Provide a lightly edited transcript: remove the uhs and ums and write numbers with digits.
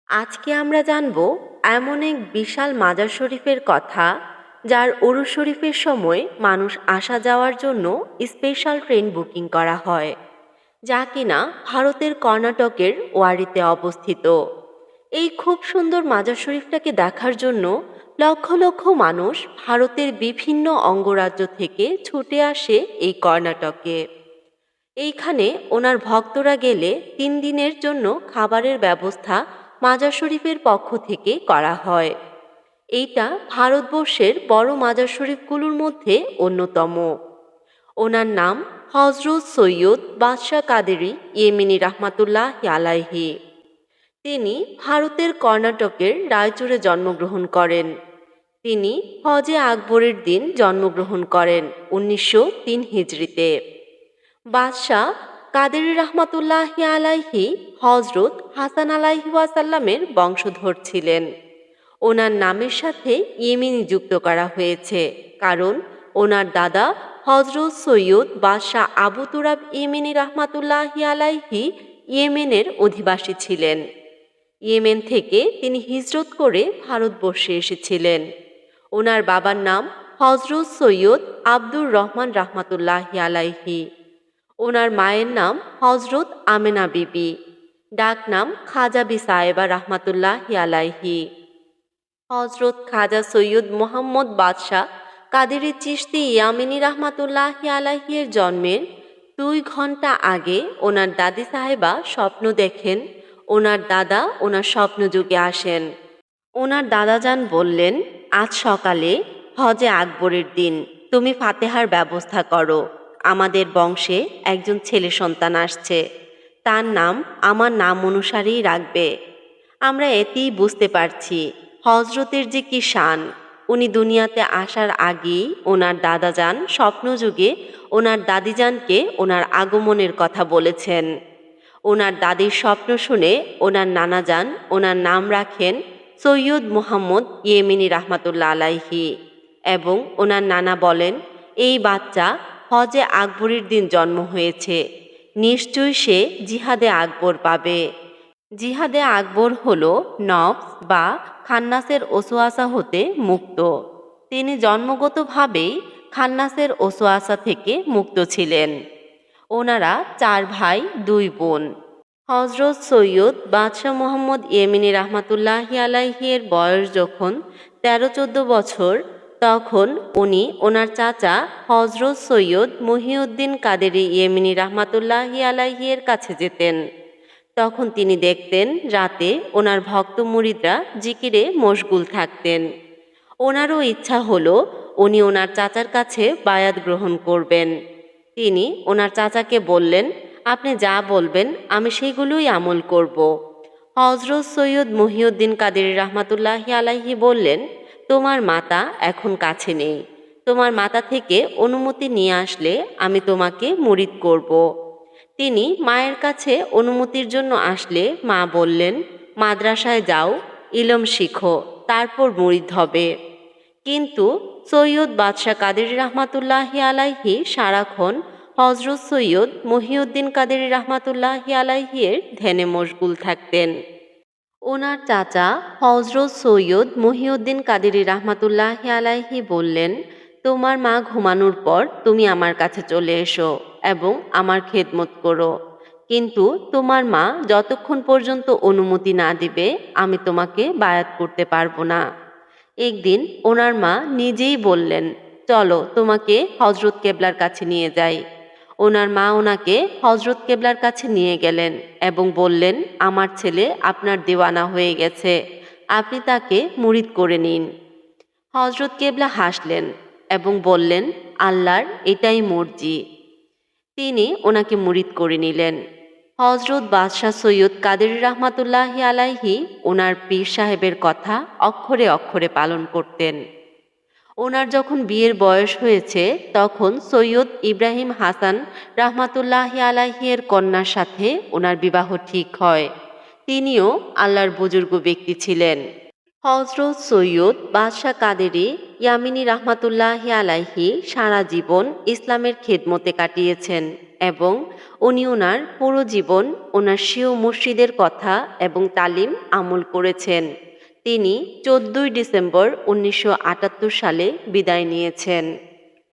আজকে আমরা জানব এমন এক বিশাল মাজার শরীফের কথা, যার উরুস শরীফের সময় মানুষ আসা যাওয়ার জন্য স্পেশাল ট্রেন বুকিং করা হয়, যা কিনা ভারতের কর্ণাটকের ওয়ারিতে অবস্থিত। এই খুব সুন্দর মাজার শরীফটাকে দেখার জন্য লক্ষ লক্ষ মানুষ ভারতের বিভিন্ন অঙ্গরাজ্য থেকে ছুটে আসে এই কর্ণাটকে। এইখানে ওনার ভক্তরা গেলে 3 দিনের জন্য খাবারের ব্যবস্থা মাজার শরীফের পক্ষ থেকে করা হয়। এইটা ভারতবর্ষের বড় মাজার শরীফগুলোর মধ্যে অন্যতম। ওনার নাম হজরত সৈয়দ বাদশাহ কাদেরী ইয়েমেনি রাহমাতুল্লাহ আলাইহি। তিনি ভারতের কর্ণাটকের রায়চুরে জন্মগ্রহণ করেন। তিনি হজে আকবরের দিন জন্মগ্রহণ করেন 1903 হিজরিতে। বাদশাহ কাদেরী রহমাতুল্লাহি আলাইহি হজরত হাসান আলাইহি ওয়াসাল্লামের বংশধর ছিলেন। ওনার নামের সাথে ইয়েমেনি যুক্ত করা হয়েছে, কারণ ওনার দাদা হজরত সৈয়দ বাদশাহ আবু তুরাব ইয়েমেনি রহমাতুল্লাহি আলাইহি ইয়েমেনের অধিবাসী ছিলেন। ইয়েমেন থেকে তিনি হিজরত করে ভারতবর্ষে এসেছিলেন। ওনার বাবার নাম হজরত সৈয়দ আব্দুর রহমান রহমাতুল্লাহি আলাইহি। ওনার মায়ের নাম হজরত আমেনা বিবি, ডাক নাম খাজা বি সাহেবা রহমাতুল্লাহি আলাইহি। হজরত খাজা সৈয়দ মোহাম্মদ বাদশাহ কাদেরী চিশতি ইয়ামিনী রহমাতুল্লাহি আলাইহি এর জন্মের 2 ঘন্টা আগে ওনার দাদি সাহেবা স্বপ্ন দেখেন। ওনার দাদা ওনার স্বপ্নযুগে আসেন। ওনার দাদাজান বললেন, আজ সকালে হজে আকবরের দিন তুমি ফাতেহার ব্যবস্থা করো। আমাদের বংশে একজন ছেলে সন্তান আসছে, তার নাম আমার নাম অনুসারেই রাখবে। আমরা এতেই বুঝতে পারছি হজরতের যে কি শান। উনি দুনিয়াতে আসার আগেই ওনার দাদাজান স্বপ্নযুগে ওনার দাদিজানকে ওনার আগমনের কথা বলেছেন। ওনার দাদির স্বপ্ন শুনে ওনার নানাজান ওনার নাম রাখেন সৈয়দ মুহাম্মদ ইয়েমেনি রাহমাতুল্লাহ আলাইহি, এবং ওনার নানা বলেন, এই বাচ্চা হজে আকবরের দিন জন্ম হয়েছে, নিশ্চয়ই সে জিহাদে আকবর পাবে। জিহাদে আকবর হলো নফস বা খান্নাসের ওসওয়াসা হতে মুক্ত। তিনি জন্মগতভাবেই খান্নাসের ওসওয়াসা থেকে মুক্ত ছিলেন। ওনারা 4 ভাই 2 বোন। হজরত সৈয়দ বাদশাহ মোহাম্মদ ইয়েমেনি রহমাতুল্লাহি আলাইহি এর বয়স যখন 13-14 বছর, তখন উনি ওনার চাচা হজরত সৈয়দ মহিউদ্দিন কাদেরী ইয়েমেনি রহমাতুল্লাহি আলাইহি এর কাছে যেতেন। তখন তিনি দেখতেন রাতে ওনার ভক্ত মুরিদরা জিকিরে মশগুল থাকতেন। ওনারও ইচ্ছা হলো উনি ওনার চাচার কাছে বায়াত গ্রহণ করবেন। তিনি ওনার চাচাকে বললেন, আপনি যা বলবেন আমি সেগুলোই আমল করব। হজরত সৈয়দ মহিউদ্দিন কাদেরী রহমাতুল্লাহি আলাইহি বললেন, তোমার মাতা এখন কাছে নেই, তোমার মাতা থেকে অনুমতি নিয়ে আসলে আমি তোমাকে মুরিদ করব। তিনি মায়ের কাছে অনুমতির জন্য আসলে মা বললেন, মাদ্রাসায় যাও, ইলম শিখো, তারপর মুরিদ হবে। কিন্তু সৈয়দ বাদশাহ কাদেরী রহমাতুল্লাহি আলাইহি সারাক্ষণ হজরত সৈয়দ মহিউদ্দিন কাদেরী রহমাতুল্লাহি আলাইহি এর ধ্যানে মশগুল থাকতেন। ওনার চাচা হজরত সৈয়দ মহিউদ্দিন কাদেরী রহমাতুল্লাহি আলাইহি বললেন, তোমার মা ঘুমানোর পর তুমি আমার কাছে চলে এসো এবং আমার খেদমত করো, কিন্তু তোমার মা যতক্ষণ পর্যন্ত অনুমতি না দিবে আমি তোমাকে বায়াত করতে পারবো না। একদিন ওনার মা নিজেই বললেন, চলো তোমাকে হজরত কেবলার কাছে নিয়ে যাই। ওনার মা ওনাকে হজরত কেবলার কাছে নিয়ে গেলেন এবং বললেন, আমার ছেলে আপনার দেওয়ানা হয়ে গেছে, আপনি তাকে মুরিদ করে নিন। হজরত কেবলা হাসলেন এবং বললেন, আল্লাহর এটাই মর্জি। তিনি ওনাকে মুরিদ করে নিলেন। হজরত বাদশাহ সৈয়দ কাদেরী রহমাতুল্লাহি আলাইহি ওনার পীর সাহেবের কথা অক্ষরে অক্ষরে পালন করতেন। ওনার যখন বিয়ের বয়স হয়েছে তখন সৈয়দ ইব্রাহিম হাসান রহমাতুল্লাহি আলাইহি এর কন্যার সাথে ওনার বিবাহ ঠিক হয়। তিনিও আল্লাহর বুজুর্গ ব্যক্তি ছিলেন। হজরত সৈয়দ বাদশাহ কাদেরী ইয়ামিনী রহমাতুল্লাহি আলাইহি সারা জীবন ইসলামের খেদমতে কাটিয়েছেন। এবং উনি ওনার পুরো জীবন ওনার স্বীয় মুর্শিদের কথা এবং তালিম আমল করেছেন। তিনি 14ই ডিসেম্বর 1978 সালে বিদায় নিয়েছেন।